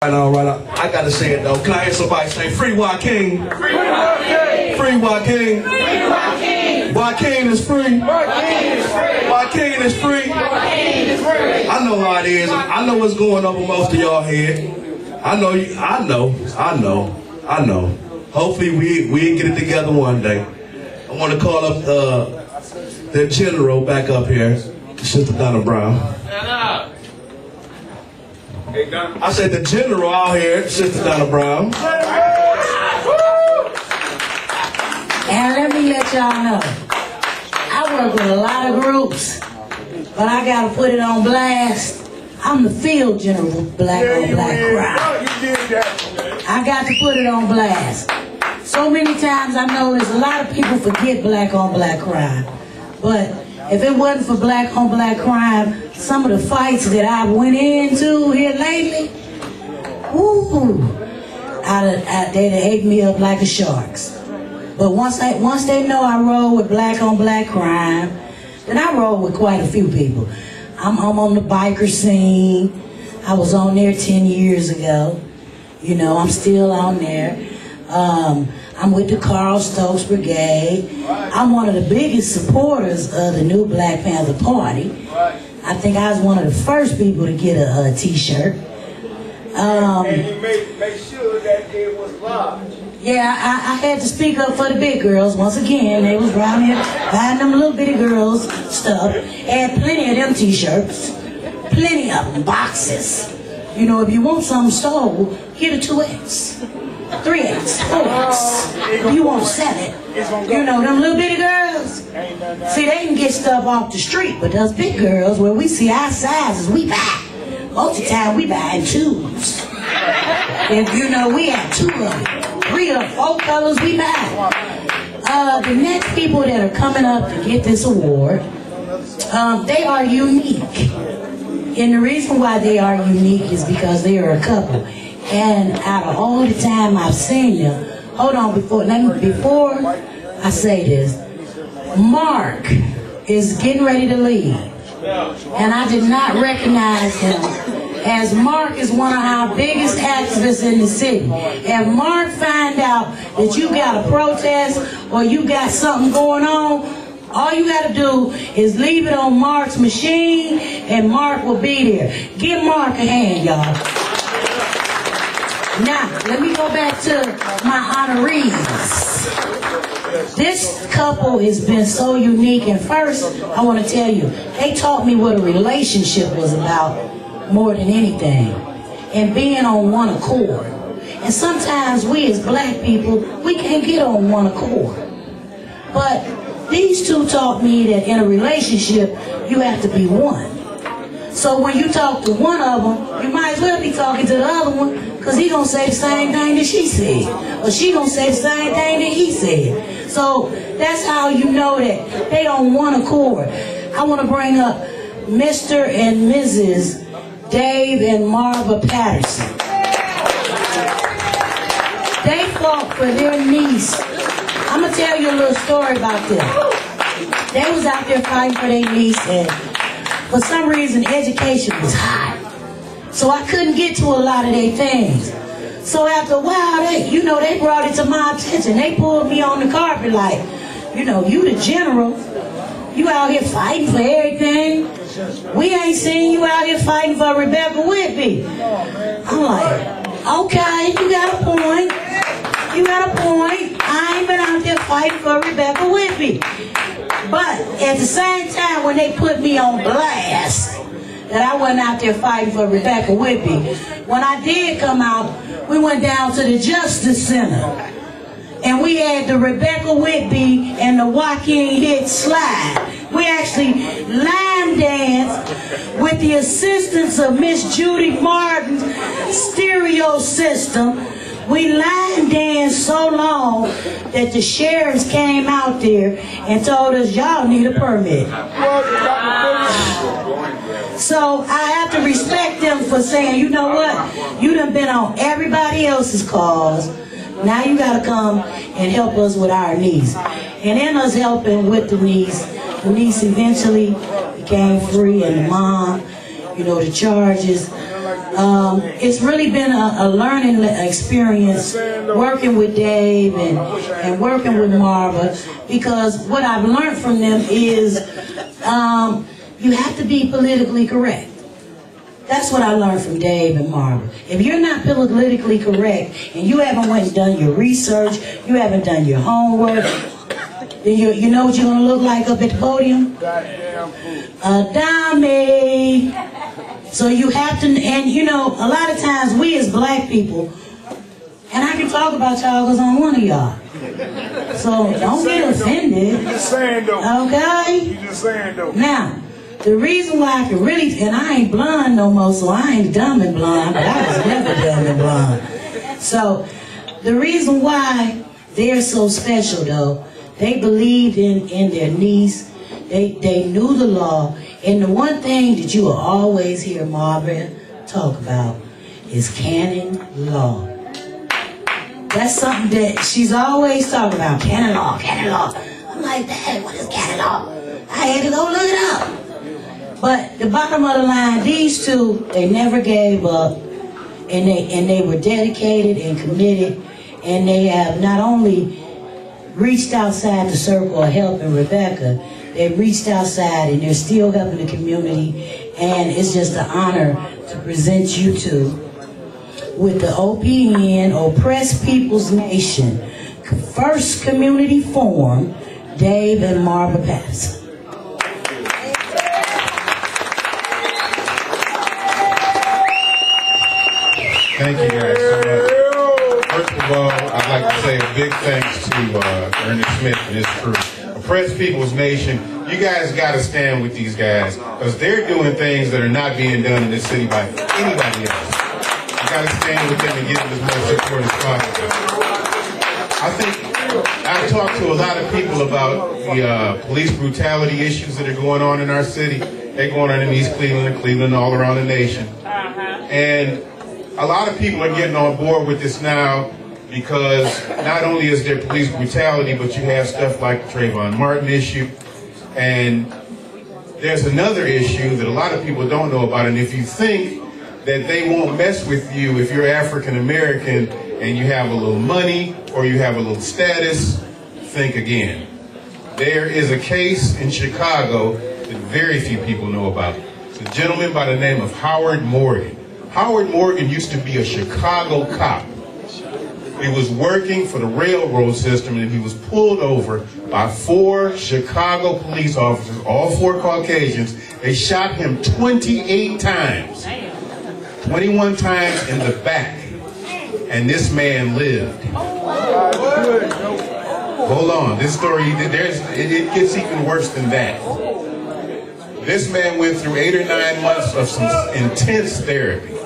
Right now, I gotta say it though. Can I hear somebody say free Joaquin? Free Joaquin! Free Joaquin! Free Joaquin! Joaquin is free! Joaquin is free! Joaquin is free! Joaquin is free! I know how it is. I know what's going over most of y'all head. I know. Hopefully we get it together one day. I want to call up the general back up here, Sister Donna Brown. I said the general out here, Sister Donna Brown. And let me let y'all know, I work with a lot of groups, but I gotta put it on blast. I'm the field general of black on black crime. I got to put it on blast. So many times I know there's a lot of people forget black on black crime, but if it wasn't for black on black crime, some of the fights that I went into here lately, woo, they'd have ate me up like the sharks. But once they know I roll with black on black crime, then I roll with quite a few people. I'm on the biker scene. I was on there 10 years ago. You know, I'm still on there. I'm with the Carl Stokes Brigade. I'm one of the biggest supporters of the new Black Panther Party. I think I was one of the first people to get a t-shirt. And you make sure that it was large. Yeah, I had to speak up for the big girls. Once again, they was around here buying them little bitty girls stuff. Had plenty of them t-shirts. Plenty of them, boxes. You know, if you want something stole, get a 2X. 3X, 4X. If you want to sell it. You know, them little bitty girls. See, they can get stuff off the street, but those big girls, where we see our sizes, we buy. Most of the time, we buy in twos. If you know, we have 2 of them. 3 or 4 colors we buy. The next people that are coming up to get this award, they are unique. And the reason why they are unique is because they are a couple. And out of all the time I've seen them, hold on, before I say this, Mark is getting ready to leave. And I did not recognize him, as Mark is one of our biggest activists in the city. If Mark find out that you got a protest or you got something going on, all you got to do is leave it on Mark's machine and Mark will be there. Give Mark a hand, y'all. Now, let me go back to my honorees. This couple has been so unique, and first, I want to tell you, they taught me what a relationship was about more than anything, and being on one accord. And sometimes we as black people, we can't get on one accord. But these two taught me that in a relationship, you have to be one. So when you talk to one of them, you might as well be talking to the other one, because he gonna say the same thing that she said, or she gonna say the same thing that he said. So that's how you know that they on one accord. I want to bring up Mr. and Mrs. Dave and Marva Patterson. They fought for their niece. I'm gonna tell you a little story about them. They was out there fighting for their niece, and for some reason, education was high. So I couldn't get to a lot of their things. So after a while, they brought it to my attention. They pulled me on the carpet like, you know, you the general. You out here fighting for everything. We ain't seen you out here fighting for Rebecca Whitby. I'm like, okay, you got a point. You got a point. I ain't been out there fighting for Rebecca Whitby. But at the same time, when they put me on blast, that I wasn't out there fighting for Rebecca Whitby, when I did come out, we went down to the Justice Center. And we had the Rebecca Whitby and the Joaquin hit slide. We actually line danced with the assistance of Miss Judy Martin's stereo system. We line danced so long that the sheriffs came out there and told us, y'all need a permit. So I have to respect them for saying, you know what, you done been on everybody else's cause. Now you got to come and help us with our niece. And in us helping with the niece eventually became free, and the mom, you know, the charges It's really been a learning experience working with Dave and working with Marva, because what I've learned from them is you have to be politically correct. That's what I learned from Dave and Marva. If you're not politically correct and you haven't went and done your research, you haven't done your homework, then you know what you're going to look like up at the podium? A dummy. So you have to, and you know, a lot of times we as black people, and I can talk about y'all because I'm one of y'all. So don't get offended. You just saying though. Okay? You just saying though. Now, the reason why I can really, and I ain't blonde no more, so I ain't dumb and blonde, but I was never dumb and blonde. So the reason why they're so special though, they believed in their niece. They knew the law. And the one thing that you will always hear Marva talk about is canon law. That's something that she's always talking about, canon law, canon law. I'm like, Dad, what is canon law? I had to go look it up. But the bottom of the line, these two, they never gave up, and they were dedicated and committed, and they have not only reached outside the circle of helping Rebecca, they reached outside and they're still helping the community, and it's just an honor to present you two with the OPN, Oppressed People's Nation, first community forum, Dave and Marva Patterson. Thank you guys so much. First of all, I'd like to say a big thanks to Ernest Smith and his crew. Oppressed People's Nation, you guys got to stand with these guys, because they're doing things that are not being done in this city by anybody else. You got to stand with them and give them as much support as possible. I think I've talked to a lot of people about the police brutality issues that are going on in our city. They're going on in East Cleveland and Cleveland, all around the nation. And a lot of people are getting on board with this now, because not only is there police brutality, but you have stuff like the Trayvon Martin issue. And there's another issue that a lot of people don't know about. And if you think that they won't mess with you if you're African American and you have a little money or you have a little status, think again. There is a case in Chicago that very few people know about. It's a gentleman by the name of Howard Morgan. Howard Morgan used to be a Chicago cop. He was working for the railroad system, and he was pulled over by 4 Chicago police officers, all 4 Caucasians. They shot him 28 times. 21 times in the back. And this man lived. Hold on, this story, it gets even worse than that. This man went through 8 or 9 months of some intense therapy.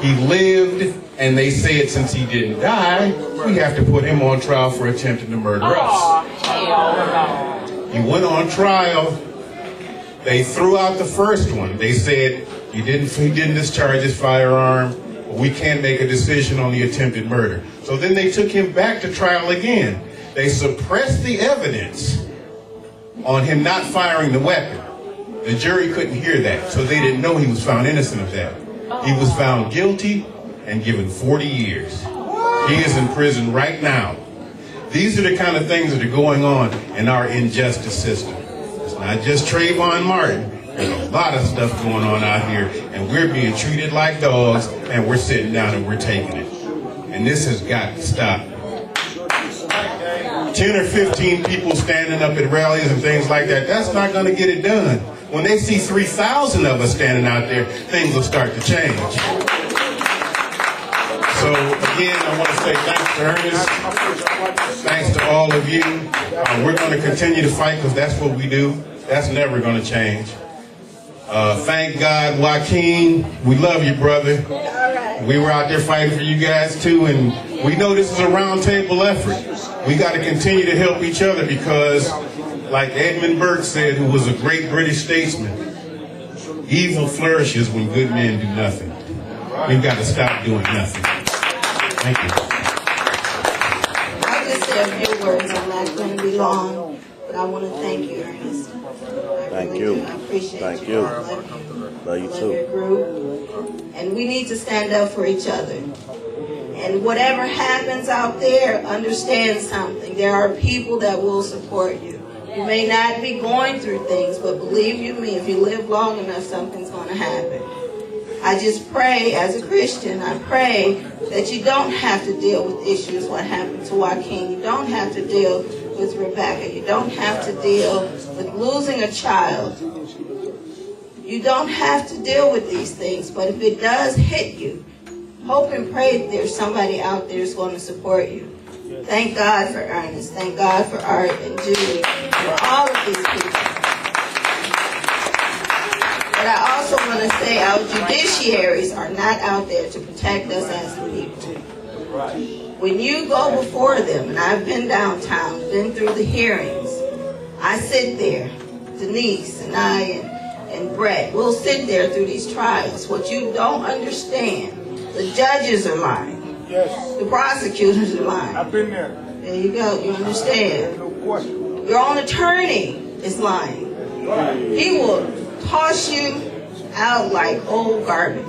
He lived, and they said since he didn't die, we have to put him on trial for attempting to murder us. He went on trial. They threw out the first one. They said he didn't discharge his firearm. We can't make a decision on the attempted murder. So then they took him back to trial again. They suppressed the evidence on him not firing the weapon. The jury couldn't hear that, so they didn't know he was found innocent of that. He was found guilty and given 40 years. He is in prison right now. These are the kind of things that are going on in our injustice system. It's not just Trayvon Martin. There's a lot of stuff going on out here, and we're being treated like dogs, and we're sitting down and we're taking it. And this has got to stop. 10 or 15 people standing up at rallies and things like that, that's not going to get it done. When they see 3,000 of us standing out there, things will start to change. So again, I want to say thanks to Ernest. Thanks to all of you. We're going to continue to fight, because that's what we do. That's never going to change. Thank God, Joaquin. We love you, brother. We were out there fighting for you guys too, and we know this is a round table effort. We got to continue to help each other, because like Edmund Burke said, who was a great British statesman, evil flourishes when good men do nothing. We've got to stop doing nothing. Thank you. I'll just say a few words. I'm not going to be long. But I want to thank you, Ernest. Thank you. I appreciate Thank you. you. I love you. Love you Love too. your group. And we need to stand up for each other. And whatever happens out there, understand something. There are people that will support you. You may not be going through things, but believe you me, if you live long enough, something's going to happen. I just pray, as a Christian, I pray that you don't have to deal with issues what happened to Joaquin. You don't have to deal with Rebecca. You don't have to deal with losing a child. You don't have to deal with these things, but if it does hit you, hope and pray that there's somebody out there who's going to support you. Thank God for Ernest. Thank God for Art and Judy, for all of these people. But I also want to say our judiciaries are not out there to protect us as people. When you go before them, and I've been downtown, been through the hearings, I sit there, Denise and I and Brett, we'll sit there through these trials. What you don't understand, the judges are lying. Yes. The prosecutors are lying. I've been there. There you go, you understand. No question. Your own attorney is lying. He will toss you out like old garbage.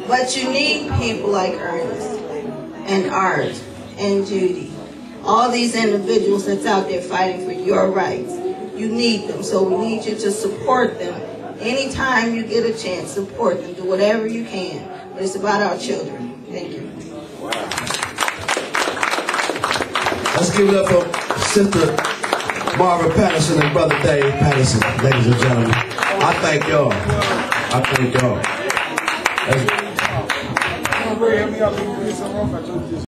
But you need people like Ernest and Art and Judy. All these individuals that's out there fighting for your rights. You need them, so we need you to support them. Anytime you get a chance, support them. Do whatever you can. But it's about our children. Thank you. Let's give it up for Sister Marva Patterson and Brother Dave Patterson, ladies and gentlemen. I thank y'all. I thank y'all.